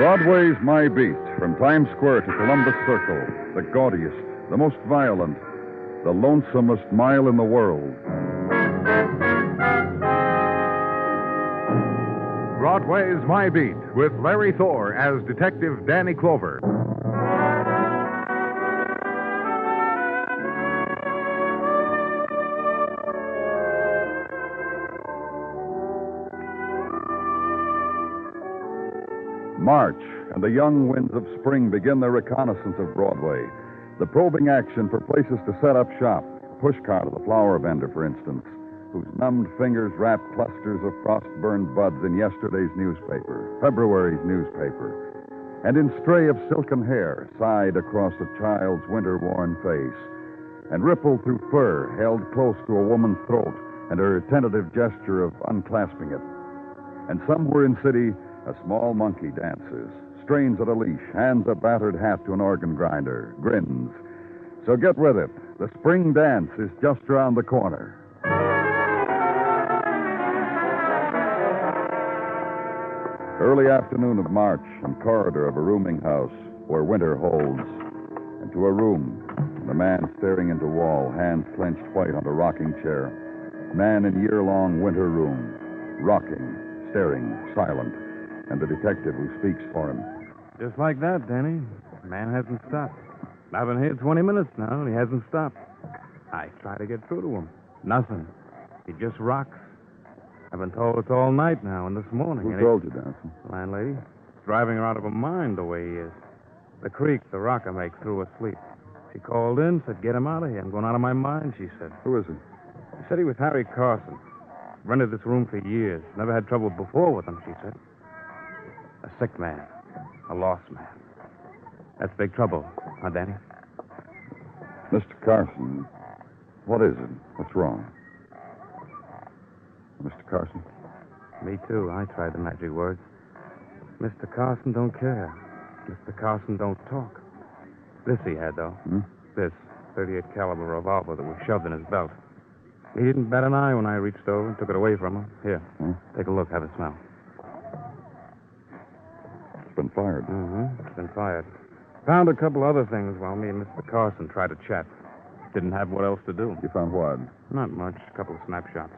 Broadway's My Beat, from Times Square to Columbus Circle, the gaudiest, the most violent, the lonesomest mile in the world. Broadway's My Beat, with Larry Thor as Detective Danny Clover. March and the young winds of spring begin their reconnaissance of Broadway. The probing action for places to set up shop. Pushcart of the flower vendor, for instance, whose numbed fingers wrap clusters of frost-burned buds in yesterday's newspaper, February's newspaper, and in stray of silken hair sighed across a child's winter-worn face, and rippled through fur held close to a woman's throat and her tentative gesture of unclasping it. And somewhere in city, a small monkey dances, strains at a leash, hands a battered hat to an organ grinder, grins. So get with it. The spring dance is just around the corner. Early afternoon of March, and corridor of a rooming house where winter holds, and to a room, and a man staring into wall, hands clenched white on a rocking chair. Man in year-long winter room, rocking, staring, silent, and the detective who speaks for him. Just like that, Danny. The man hasn't stopped. I've been here 20 minutes now, and he hasn't stopped. I try to get through to him. Nothing. He just rocks. I've been told it's all night now and this morning. Who told you, Danson? The landlady. Driving her out of her mind the way he is. The creak the rocker makes through her sleep. She called in, said, "Get him out of here. I'm going out of my mind," she said. Who is he? She said he was Harry Carson. Rented this room for years. Never had trouble before with him, she said. A sick man. A lost man. That's big trouble, huh, Danny? Mr. Carson, what is it? What's wrong? Mr. Carson? Me too. I tried the magic words. Mr. Carson don't care. Mr. Carson don't talk. This he had, though. This .38 caliber revolver that was shoved in his belt. He didn't bat an eye when I reached over and took it away from him. Here, take a look, have a smell. It's been fired. It's been fired. Found a couple other things while me and Mr. Carson tried to chat. Didn't have what else to do. You found what? Not much. A couple of snapshots.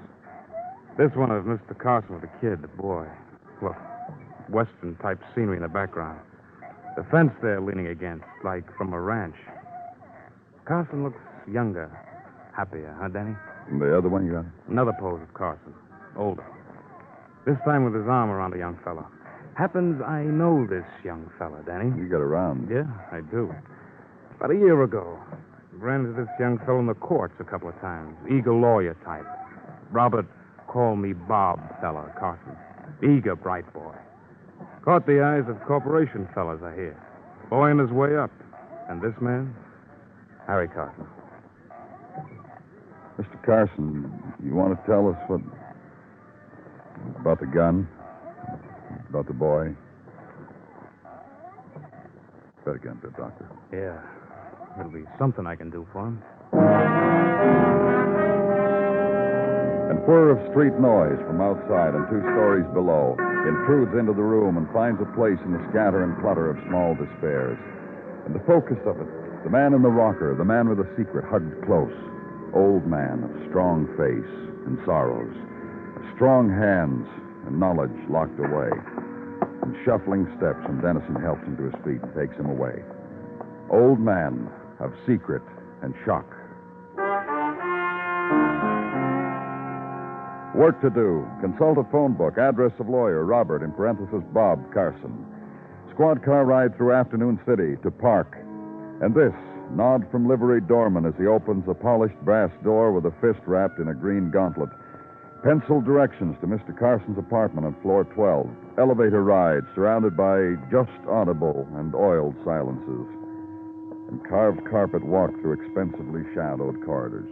This one of Mr. Carson with a kid, a boy. Look, Western-type scenery in the background. The fence there leaning against, like from a ranch. Carson looks younger, happier, huh, Danny? And the other one you got? Another pose of Carson, older. This time with his arm around a young fella. Happens I know this young fella, Danny. You got around. Yeah, I do. About a year ago, ran into this young fellow in the courts a couple of times. Eager lawyer type. Robert, call me Bob fella, Carson. Eager, bright boy. Caught the eyes of corporation fellas, I hear. Boy on his way up. And this man? Harry Carson. Mr. Carson, you want to tell us what... about the gun? About the boy? Bet again, Doctor. Yeah. It'll be something I can do for him. And whir of street noise from outside and 2 stories below intrudes into the room and finds a place in the scatter and clutter of small despairs. And the focus of it, the man in the rocker, the man with a secret hugged close. Old man of strong face and sorrows. Strong hands and knowledge locked away. And shuffling steps, and Dennison helps him to his feet and takes him away. Old man of secret and shock. Work to do. Consult a phone book. Address of lawyer, Robert, in parenthesis, Bob Carson. Squad car ride through afternoon city to park. And this, nod from liveried doorman as he opens a polished brass door with a fist wrapped in a green gauntlet. Penciled directions to Mr. Carson's apartment on floor 12. Elevator ride surrounded by just audible and oiled silences. And carved carpet walk through expensively shadowed corridors.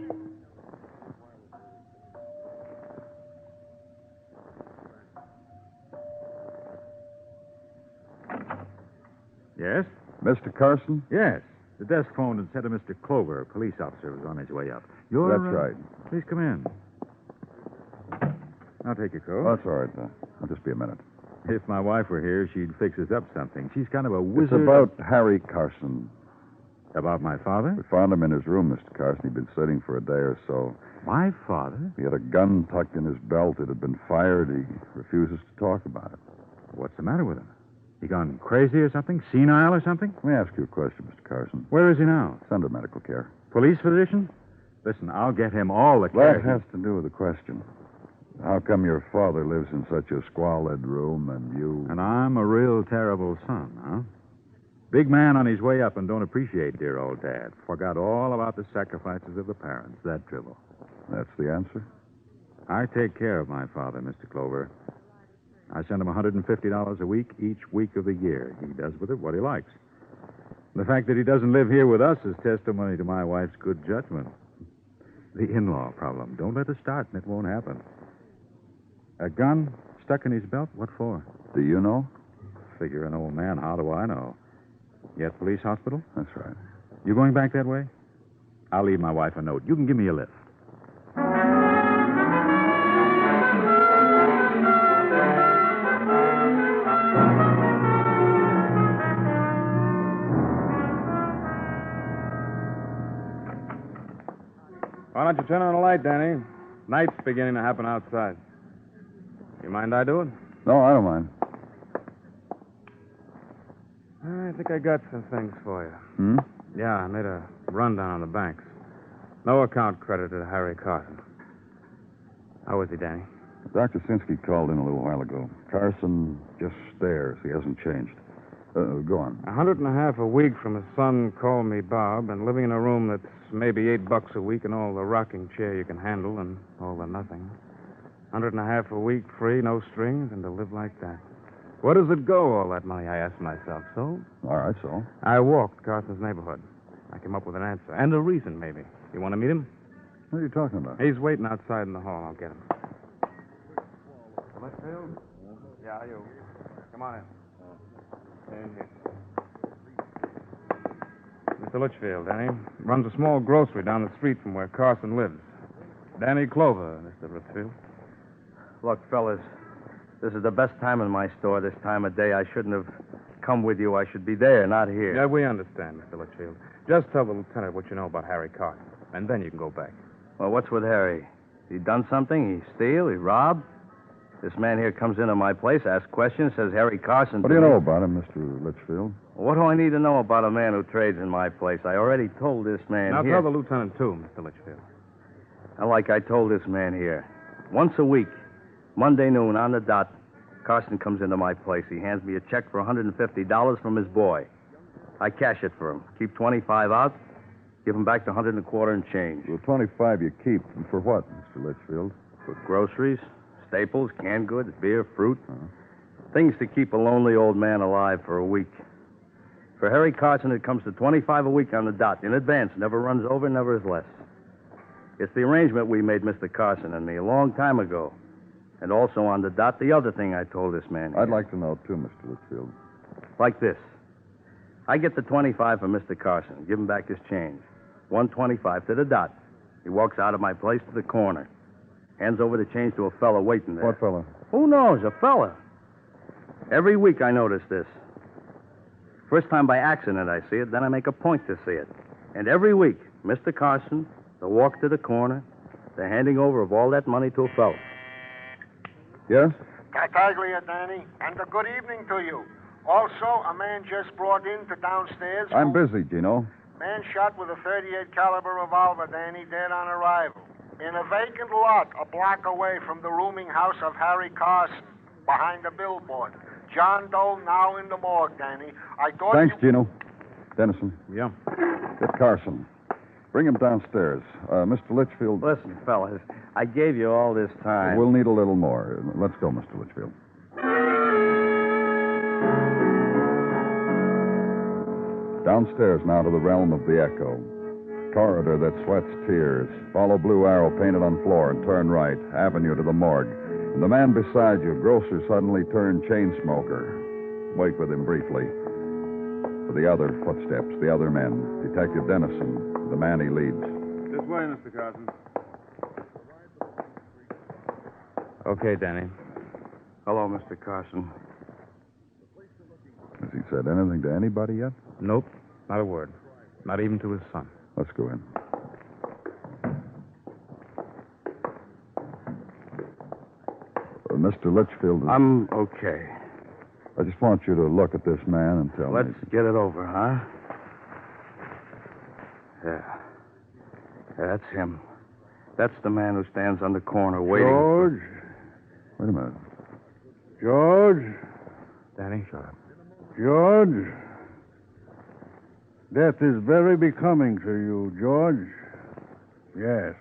Yes? Mr. Carson? Yes. The desk phoned and said a Mr. Clover, a police officer, was on his way up. That's right. Please come in. I'll take your coat. Oh, that's all right. I'll just be a minute. If my wife were here, she'd fix us up something. She's kind of a It's wizard. about Harry Carson. About my father? We found him in his room, Mr. Carson. He'd been sitting for a day or so. My father? He had a gun tucked in his belt. It had been fired. He refuses to talk about it. What's the matter with him? He gone crazy or something? Senile or something? Let me ask you a question, Mr. Carson. Where is he now? It's under medical care. Police physician? Listen, I'll get him all the care. That has to do with the question. How come your father lives in such a squalid room and you... And I'm a real terrible son, huh? Big man on his way up and don't appreciate dear old Dad. Forgot all about the sacrifices of the parents. That dribble. That's the answer? I take care of my father, Mr. Clover. I send him $150 a week each week of the year. He does with it what he likes. The fact that he doesn't live here with us is testimony to my wife's good judgment. The in-law problem. Don't let us start, and it won't happen. A gun stuck in his belt? What for? Do you know? Figure an old man. How do I know? You at police hospital? That's right. You going back that way? I'll leave my wife a note. You can give me a lift. Why don't you turn on the light, Danny? Night's beginning to happen outside. You mind I do it? No, I don't mind. I think I got some things for you. Hmm? Yeah, I made a rundown on the banks. No account credited to Harry Carson. How is he, Danny? Dr. Sinsky called in a little while ago. Carson just stares. He hasn't changed. Go on. $150 a week from his son, Call Me Bob, and living in a room that's maybe $8 a week and all the rocking chair you can handle and all the nothing. $150 a week, free, no strings, and to live like that. Where does it go, all that money, I asked myself. So? All right, so? I walked Carson's neighborhood. I came up with an answer. And a reason, maybe. You want to meet him? What are you talking about? He's waiting outside in the hall. I'll get him. Butterfield? Yeah, you. Come on in. Stay in here. Mr. Litchfield, Danny. Runs a small grocery down the street from where Carson lives. Danny Clover, Mr. Litchfield. Look, fellas, this is the best time in my store this time of day. I shouldn't have come with you. I should be there, not here. Yeah, we understand, Mr. Litchfield. Just tell the lieutenant what you know about Harry Carson, and then you can go back. Well, what's with Harry? He done something? He steal? He rob? This man here comes into my place, asks questions, says Harry Carson... What do you know about him, Mr. Litchfield? What do I need to know about a man who trades in my place? I already told this man Now here... tell the lieutenant, too, Mr. Litchfield. And like I told this man here, once a week, Monday noon on the dot, Carson comes into my place. He hands me a check for $150 from his boy. I cash it for him. Keep 25 out, give him back the 125 and change. The 25 you keep. And for what, Mr. Litchfield? For groceries, staples, canned goods, beer, fruit. Things to keep a lonely old man alive for a week. For Harry Carson, it comes to 25 a week on the dot, in advance. Never runs over, never is less. It's the arrangement we made, Mr. Carson and me, a long time ago. And also on the dot, the other thing I told this man. I'd like to know, too, Mr. Litchfield. Like this. I get the 25 from Mr. Carson, give him back his change. 125 to the dot. He walks out of my place to the corner. Hands over the change to a fella waiting there. What fella? Who knows? A fella. Every week I notice this. First time by accident I see it, then I make a point to see it. And every week, Mr. Carson, the walk to the corner, the handing over of all that money to a fella. Yes? Tartaglia, Danny, and a good evening to you. Also, a man just brought in to downstairs. I'm busy, Gino. Man shot with a .38 caliber revolver, Danny, dead on arrival. In a vacant lot a block away from the rooming house of Harry Carson, behind a billboard. John Doe now in the morgue, Danny. I thought Thanks, Gino. Dennison, Yeah. get Carson. Bring him downstairs. Mr. Litchfield... Listen, fellas, I gave you all this time. We'll need a little more. Let's go, Mr. Litchfield. Downstairs now to the realm of the echo. Corridor that sweats tears. Follow blue arrow painted on floor and turn right. Avenue to the morgue. And the man beside you, grocer, suddenly turned chain smoker. Wait with him briefly. For the other footsteps, the other men. Detective Dennison, the man he leads. This way, Mr. Carson. Okay, Danny. Hello, Mr. Carson. said anything to anybody yet? Nope, not a word. Not even to his son. Let's go in. Mr. Litchfield... I'm okay. I just want you to look at this man and tell me... Let's get it over, huh? Yeah. That's him. That's the man who stands on the corner waiting. George? Wait a minute. George? Danny, shut up. George? Death is very becoming to you, George. Yes.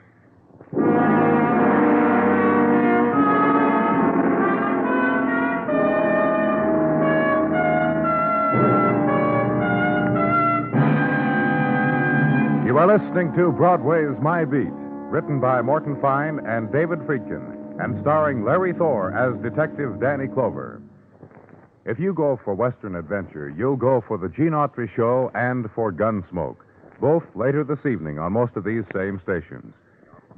You are listening to Broadway Is My Beat, written by Morton Fine and David Friedkin, and starring Larry Thor as Detective Danny Clover. If you go for Western adventure, you'll go for the Gene Autry Show and for Gunsmoke, both later this evening on most of these same stations.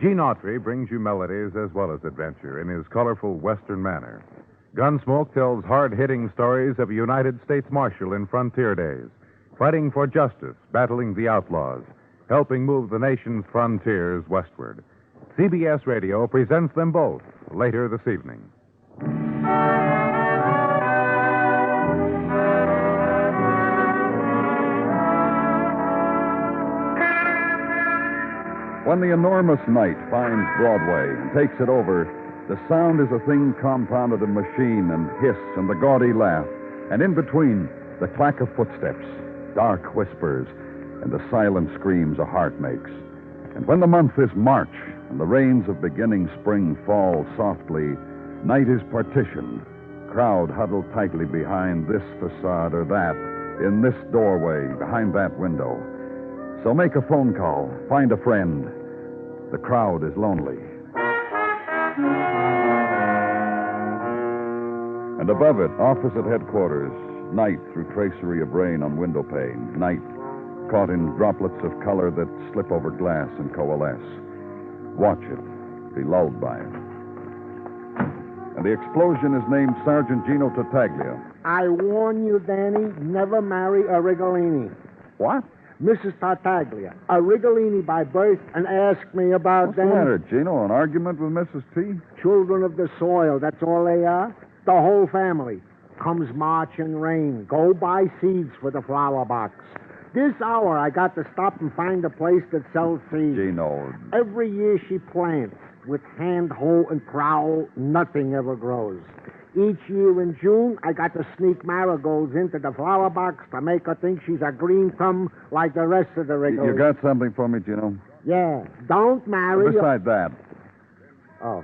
Gene Autry brings you melodies as well as adventure in his colorful Western manner. Gunsmoke tells hard-hitting stories of a United States Marshal in frontier days, fighting for justice, battling the outlaws, helping move the nation's frontiers westward. CBS Radio presents them both later this evening. When the enormous night finds Broadway and takes it over, the sound is a thing compounded of machine and hiss and the gaudy laugh, and in between, the clack of footsteps, dark whispers, and the silent screams a heart makes. And when the month is March and the rains of beginning spring fall softly, night is partitioned, crowd huddled tightly behind this facade or that, in this doorway, behind that window. So make a phone call, find a friend. The crowd is lonely. And above it, opposite headquarters, night through tracery of rain on window pane, night caught in droplets of color that slip over glass and coalesce. Watch it, be lulled by it. And the explosion is named Sergeant Gino Tartaglia. I warn you, Danny, never marry a Rigolini. What? Mrs. Tartaglia, a Rigolini by birth, and ask me about What's them. the matter, Gino? An argument with Mrs. T? Children of the soil, that's all they are. The whole family. Comes March and rain. Go buy seeds for the flower box. This hour, I got to stop and find a place that sells seeds. Gino. Every year she plants. With hand, hoe, and trowel, nothing ever grows. Each year in June, I got to sneak marigolds into the flower box to make her think she's a green thumb like the rest of the regulars. You got something for me, Gino? Yeah. Don't marry... Besides that. Oh.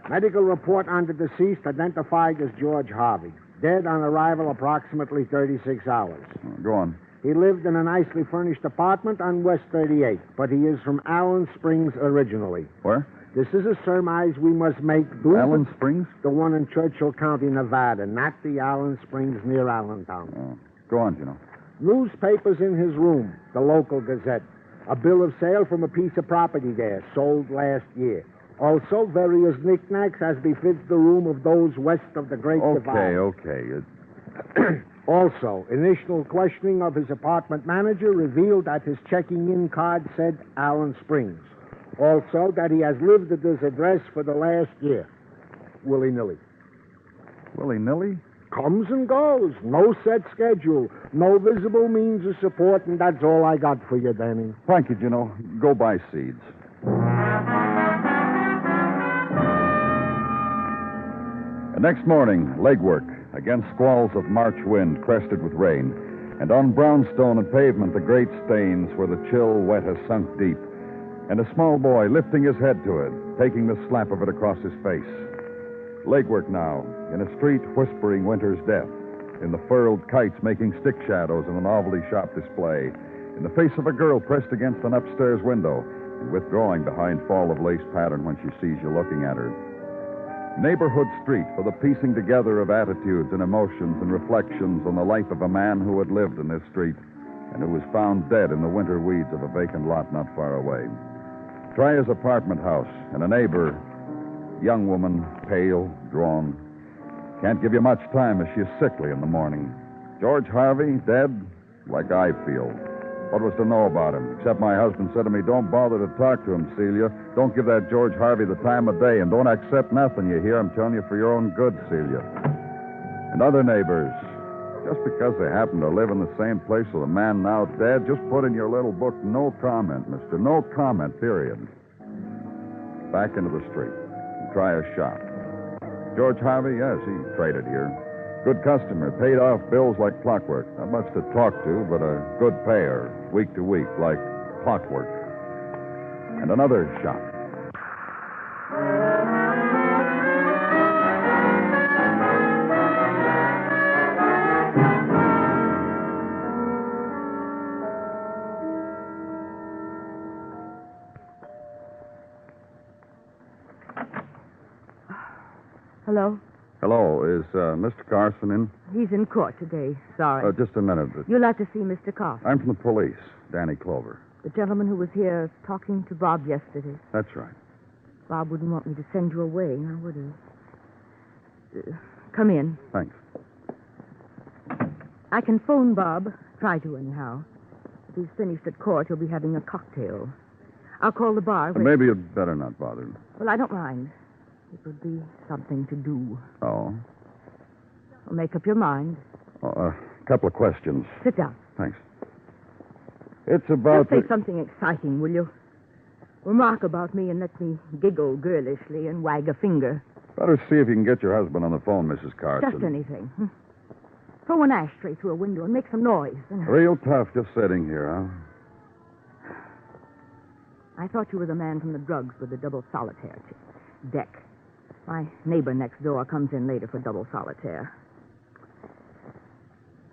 Medical report on the deceased identified as George Harvey. Dead on arrival approximately 36 hours. Go on. He lived in a nicely furnished apartment on West 38, but he is from Allen Springs originally. Where? This is a surmise we must make. Allen Springs? The one in Churchill County, Nevada, not the Allen Springs near Allentown. Oh. Go on, Gino. Newspapers in his room, the local Gazette. A bill of sale from a piece of property there, sold last year. Also, various knickknacks as befits the room of those west of the Great Divide. Okay. Also, initial questioning of his apartment manager revealed that his checking-in card said Allen Springs. Also, that he has lived at this address for the last year. Willy-nilly. Willy-nilly? Comes and goes. No set schedule. No visible means of support, and that's all I got for you, Danny. Thank you, Gino. Go buy seeds. The next morning, legwork against squalls of March wind crested with rain, and on brownstone and pavement the great stains where the chill wet has sunk deep, and a small boy lifting his head to it, taking the slap of it across his face. Legwork now, in a street whispering winter's death, in the furled kites making stick shadows in a novelty shop display, in the face of a girl pressed against an upstairs window and withdrawing behind fall of lace pattern when she sees you looking at her. Neighborhood street for the piecing together of attitudes and emotions and reflections on the life of a man who had lived in this street and who was found dead in the winter weeds of a vacant lot not far away. Try his apartment house, and a neighbor, young woman, pale, drawn. Can't give you much time as she's sickly in the morning. George Harvey, dead, like I feel. What was to know about him? Except my husband said to me, don't bother to talk to him, Celia. Don't give that George Harvey the time of day, and don't accept nothing you hear. I'm telling you for your own good, Celia. And other neighbors, just because they happen to live in the same place with a man now dead, just put in your little book, no comment, mister. No comment, period. Back into the street. Try a shot. George Harvey, yes, he traded here. Good customer, paid off bills like clockwork. Not much to talk to, but a good payer, week to week, like clockwork. And another shot. Hello? Hello, is Mr. Carson in? He's in court today. Sorry. Just a minute. You'll have to see Mr. Croft. I'm from the police, Danny Clover. The gentleman who was here talking to Bob yesterday. That's right. Bob wouldn't want me to send you away, now would he? Come in. Thanks. I can phone Bob. Try to, anyhow. If he's finished at court, he'll be having a cocktail. I'll call the bar. Maybe you'd better not bother. Well, I don't mind. It would be something to do. Oh? Well, make up your mind. A couple of questions. Sit down. Thanks. It's about... Just say something exciting, will you? Remark about me and let me giggle girlishly and wag a finger. Better see if you can get your husband on the phone, Mrs. Carson. Just anything. Throw an ashtray through a window and make some noise. Real tough just sitting here, huh? I thought you were the man from the drugs with the double solitaire deck. My neighbor next door comes in later for double solitaire.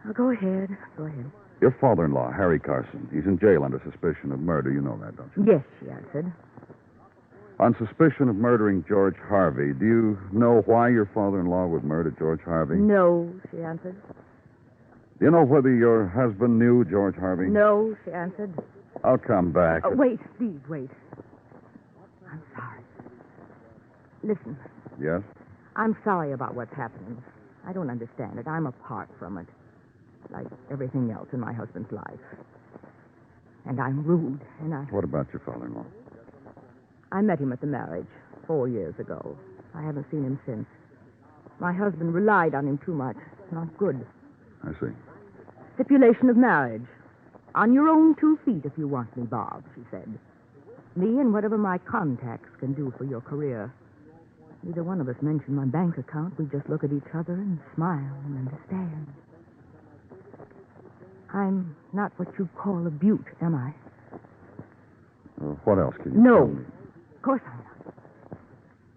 Now, go ahead. Go ahead. Your father-in-law, Harry Carson, he's in jail under suspicion of murder. You know that, don't you? Yes, she answered. On suspicion of murdering George Harvey, do you know why your father-in-law would murder George Harvey? No, she answered. Do you know whether your husband knew George Harvey? No, she answered. I'll come back. Wait, please, wait. I'm sorry. Listen. Yes? I'm sorry about what's happening. I don't understand it. I'm apart from it. Like everything else in my husband's life. And I'm rude, and What about your father-in-law? I met him at the marriage 4 years ago. I haven't seen him since. My husband relied on him too much. Not good. I see. Stipulation of marriage. On your own 2 feet if you want me, Bob, she said. Me and whatever my contacts can do for your career. Neither one of us mentioned my bank account. We just look at each other and smile and understand. I'm not what you call a beaut, am I? What else can you No. tell me? Of course I'm not.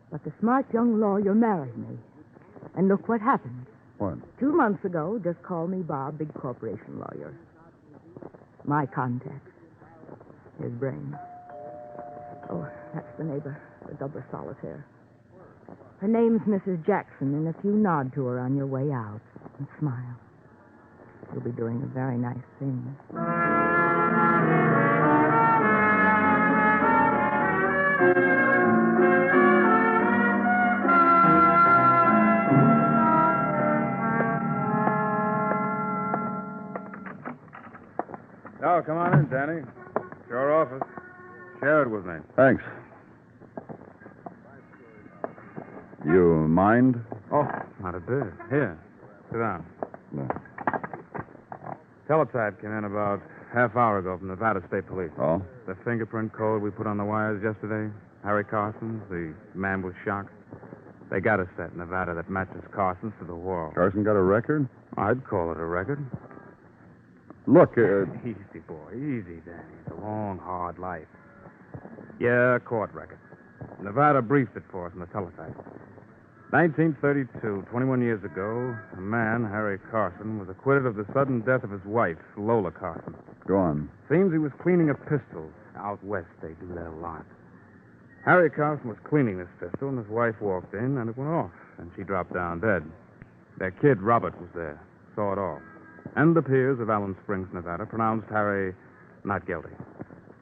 But the smart young lawyer married me. And look what happened. What? 2 months ago, just called me Bob, big corporation lawyer. My contacts. His brain. Oh, that's the neighbor, the double solitaire. Her name's Mrs. Jackson, and if you nod to her on your way out and smile, you'll be doing a very nice thing. Oh, come on in, Danny. It's your office. Share it with me. Thanks. You mind? Oh, not a bit. Here, sit down. No. Teletype came in about half hour ago from Nevada State Police. Oh? The fingerprint code we put on the wires yesterday, Harry Carson's, the man was shocked. They got a set in Nevada that matches Carson's to the wall. Carson got a record? I'd call it a record. Look, Easy, boy. Easy, Danny. It's a long, hard life. Yeah, court record. Nevada briefed it for us in the teletype. 1932, 21 years ago, a man, Harry Carson, was acquitted of the sudden death of his wife, Lola Carson. go on. Seems he was cleaning a pistol. Out west, they do that a lot. Harry Carson was cleaning this pistol, and his wife walked in, and it went off, and she dropped down dead. Their kid, Robert, was there, saw it all. And the peers of Allen Springs, Nevada, pronounced Harry not guilty.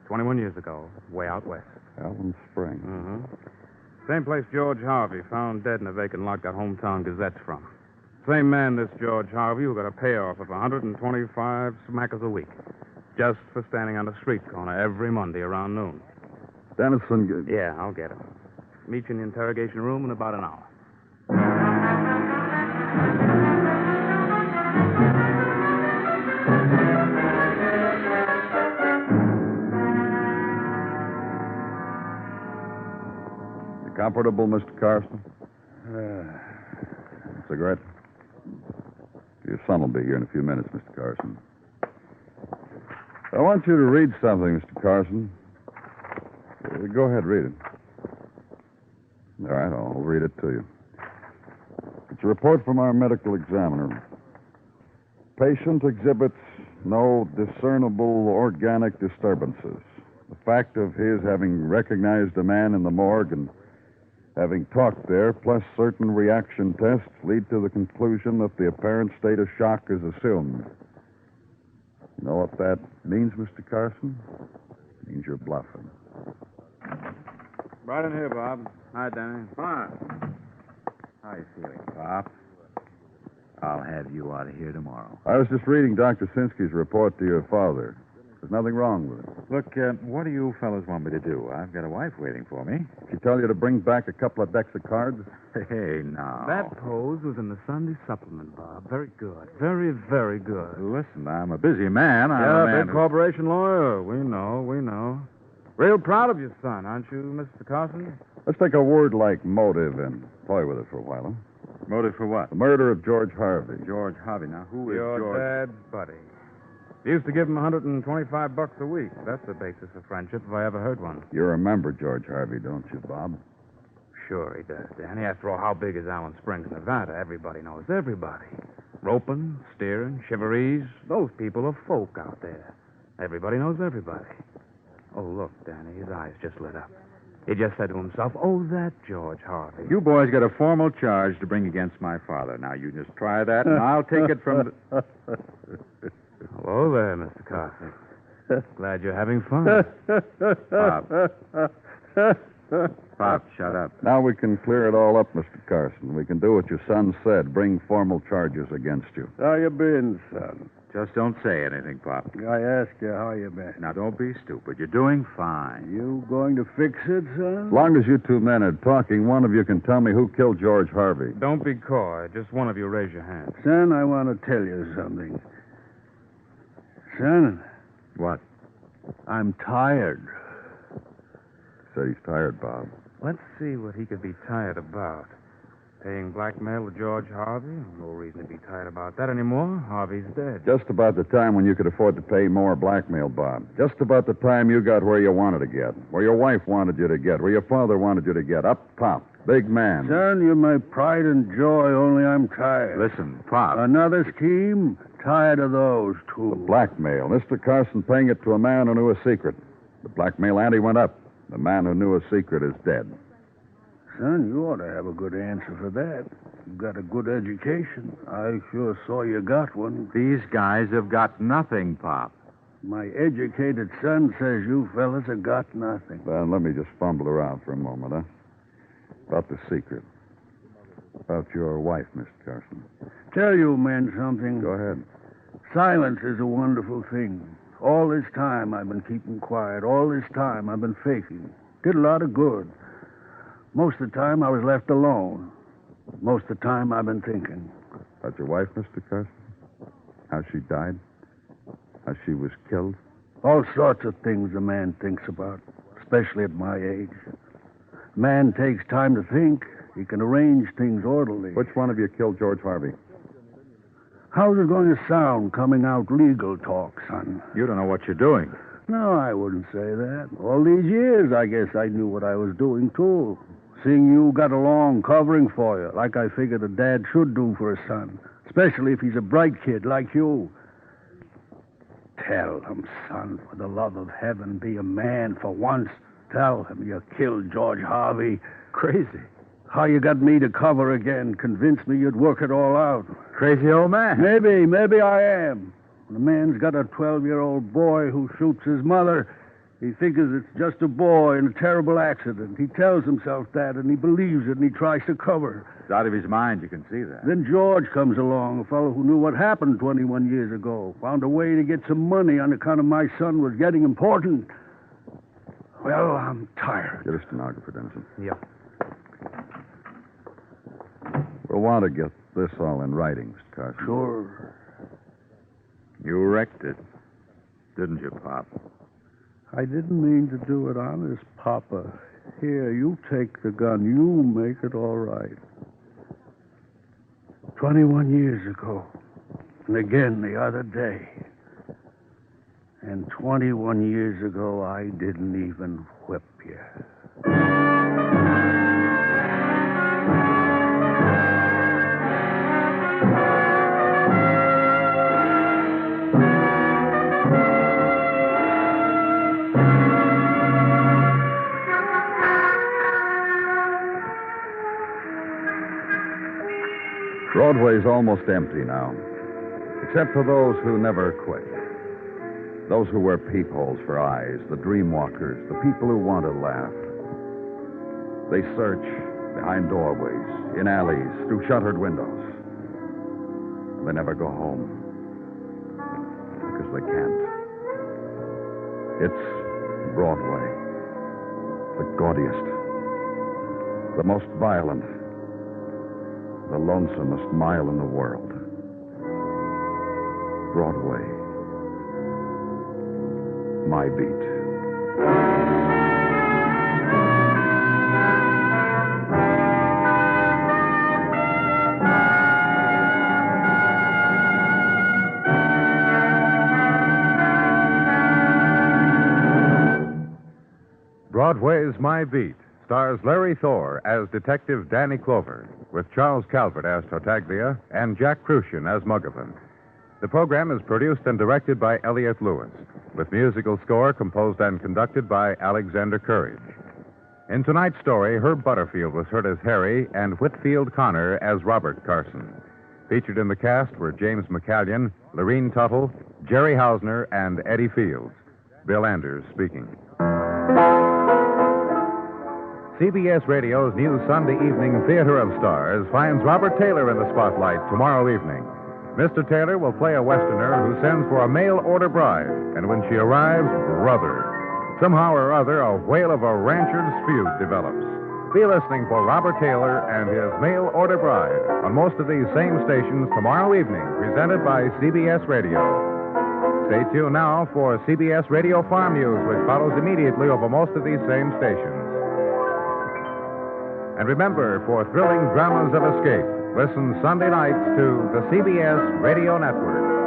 21 years ago, way out west. Allen Springs. Mm-hmm. Same place George Harvey found dead in a vacant lot got hometown gazettes from. Same man, this George Harvey, who got a payoff of 125 smackers a week. Just for standing on the street corner every Monday around noon. Dennison... Yeah, I'll get him. Meet you in the interrogation room in about an hour. You comfortable, Mr. Carson? Cigarette? Your son will be here in a few minutes, Mr. Carson. I want you to read something, Mr. Carson. Go ahead, read it. All right, I'll read it to you. It's a report from our medical examiner. Patient exhibits no discernible organic disturbances. The fact of his having recognized a man in the morgue and having talked there, plus certain reaction tests, lead to the conclusion that the apparent state of shock is assumed. You know what that means, Mr. Carson? It means you're bluffing. Right in here, Bob. Hi, Danny. Fine. How are you feeling, Pop? I'll have you out of here tomorrow. I was just reading Dr. Sinsky's report to your father. There's nothing wrong with it. Look, what do you fellas want me to do? I've got a wife waiting for me. She tell you to bring back a couple of decks of cards? Hey, now. That pose was in the Sunday supplement, Bob. Very good. Very, very good. Listen, I'm a busy man. I'm a Yeah, man big corporation lawyer. We know. Real proud of your son, aren't you, Mr. Carson? Let's take a word like motive and toy with it for a while, huh? Motive for what? The murder of George Harvey. George Harvey. Now, who is Your George? dad's buddy. Used to give him $125 a week. That's the basis of friendship, if I ever heard one. You remember George Harvey, don't you, Bob? Sure he does, Danny. After all, how big is Allen Springs, Nevada? Everybody knows everybody. Roping, steering, chivalries. Those people are folk out there. Everybody knows everybody. Oh, look, Danny, his eyes just lit up. He just said to himself, oh, that George Harvey. You boys got a formal charge to bring against my father. Now, you just try that, and I'll take it from the... Hello there, Mr. Carson. Glad you're having fun. Pop, shut up. Now we can clear it all up, Mr. Carson. We can do what your son said, bring formal charges against you. How you been, son? Just don't say anything, Pop. I asked you how you been. Now, don't be stupid. You're doing fine. You going to fix it, son? As long as you two men are talking, one of you can tell me who killed George Harvey. Don't be coy. Just one of you raise your hand. Son, I want to tell you something. Son, What? I'm tired. Said he's tired, Bob. Let's see what he could be tired about. Paying blackmail to George Harvey? No reason to be tired about that anymore. Harvey's dead. Just about the time when you could afford to pay more blackmail, Bob. Just about the time you got where you wanted to get, where your wife wanted you to get, where your father wanted you to get. Up top. Big man. Son, you're my pride and joy, only I'm tired. Listen, Pop. Another scheme? Tired of those, too. The blackmail. Mr. Carson paying it to a man who knew a secret. The blackmail ante went up. The man who knew a secret is dead. Son, you ought to have a good answer for that. You've got a good education. I sure saw you got one. These guys have got nothing, Pop. My educated son says you fellas have got nothing. Then let me just fumble around for a moment, huh? About the secret. About your wife, Mr. Carson. Tell you men something. Go ahead. Silence is a wonderful thing. All this time I've been keeping quiet. All this time I've been faking. Did a lot of good. Most of the time I was left alone. Most of the time I've been thinking. About your wife, Mr. Carson? How she died? How she was killed? All sorts of things a man thinks about, especially at my age. Man takes time to think. He can arrange things orderly. Which one of you killed George Harvey? How's it going to sound coming out legal talk, son? You don't know what you're doing. No, I wouldn't say that. All these years, I guess I knew what I was doing, too. Seeing you got along covering for you, like I figured a dad should do for a son, especially if he's a bright kid like you. Tell him, son, for the love of heaven, be a man for once. Tell him you killed George Harvey. Crazy. How you got me to cover again, convinced me you'd work it all out. Crazy old man. Maybe I am. When a man's got a 12-year-old boy who shoots his mother, He figures it's just a boy in a terrible accident. He tells himself that, and he believes it, and he tries to cover. It's out of his mind, you can see that. Then George comes along, a fellow who knew what happened 21 years ago. Found a way to get some money on account of my son was getting important. Well, I'm tired. Get a stenographer, Dennison. Yeah. We'll want to get this all in writing, Mr. Carson. Sure. You wrecked it, didn't you, Pop? I didn't mean to do it honest, Papa. Here, you take the gun. You make it all right. 21 years ago. And again the other day. And 21 years ago, I didn't even whip you. Broadway's almost empty now, except for those who never quit. Those who wear peepholes for eyes, the dream walkers, the people who want to laugh. They search behind doorways, in alleys, through shuttered windows. They never go home because they can't. It's Broadway, the gaudiest, the most violent, the lonesomest mile in the world. Broadway. My beat. Broadway Is My Beat stars Larry Thor as Detective Danny Clover, with Charles Calvert as Tartaglia and Jack Kruschen as Muggavan. The program is produced and directed by Elliott Lewis, with musical score composed and conducted by Alexander Courage. In tonight's story, Herb Butterfield was heard as Harry and Whitfield Connor as Robert Carson. Featured in the cast were James McCallion, Lorene Tuttle, Jerry Hausner, and Eddie Fields. Bill Anders speaking. CBS Radio's new Sunday evening Theater of Stars finds Robert Taylor in the spotlight tomorrow evening. Mr. Taylor will play a Westerner who sends for a mail-order bride, and when she arrives, brother. Somehow or other, a whale of a rancher's feud develops. Be listening for Robert Taylor and his mail-order bride on most of these same stations tomorrow evening, presented by CBS Radio. Stay tuned now for CBS Radio Farm News, which follows immediately over most of these same stations. And remember, for thrilling dramas of escape, listen Sunday nights to the CBS Radio Network.